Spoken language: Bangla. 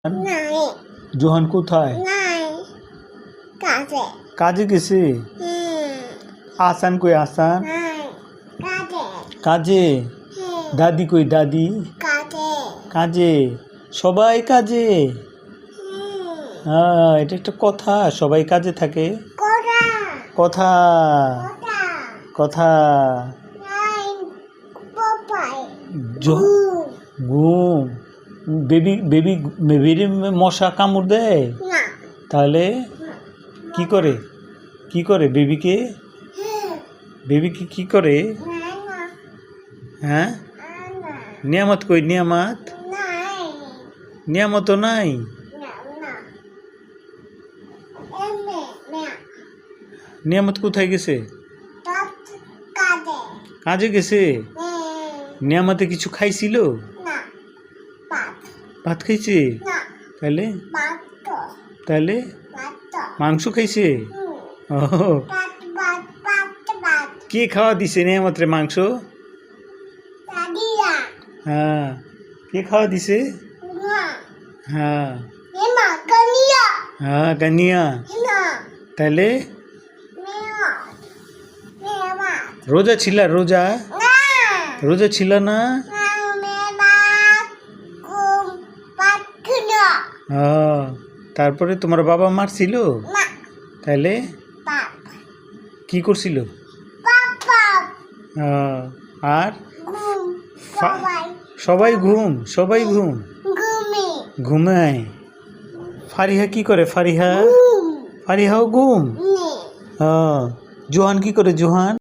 নাই জোহান কোথায়? নাই কাজে কাজে গেছে। আসান কই? আসান নাই কাজে কাজে। দাদি কই? দাদি কাজে কাজে। সবাই কাজে। হ্যাঁ, এটা একটা কথা, সবাই কাজে থাকে। কোরা কথা কোটা কথা। নাই পপাই ঘুম। বেবি বেবি বেবির মশা কামড় দেয়? না তাহলে কি করে? কি করে বেবিকে? বেবিকে কি করে? না হ্যাঁ, না নিয়ামত কই? নিয়ামত নাই নিয়ামত নাই। না না এমে না নিয়ামত কোথায় গেছে? তত কাজে কাজে গেছে। নিয়ামতে কিছু খাইছিল? না পাত ভাত খাইছে? না তাহলে পাত তাহলে পাত মাংস খাইছে? ও, পাত পাত পাত পাত কে খাওয়া দিছে নিয়ামতরে মাংস? দাদিয়া হ্যাঁ, কে খাওয়া দিছে? না হ্যাঁ এমা কানিয়া হ্যাঁ, কানিয়া। না তাহলে মেয়া মেয়া রোজা ছিল? রোজা না রোজা ছিল না? মেয়া কুম পাতকুনা হ্যাঁ, তারপরে তোমার বাবা মারছিল? না তাহলে পাপ কি করছিল? পাপ পাপ হ্যাঁ, আর ঘুম সবাই সবাই ঘুম। সবাই ঘুম ঘুমি ঘুমায়। ফারিহা কি করে? ফারিহা ঘুম ফারিহাও ঘুম। নে হ্যাঁ, জোহান কি করে? জোহান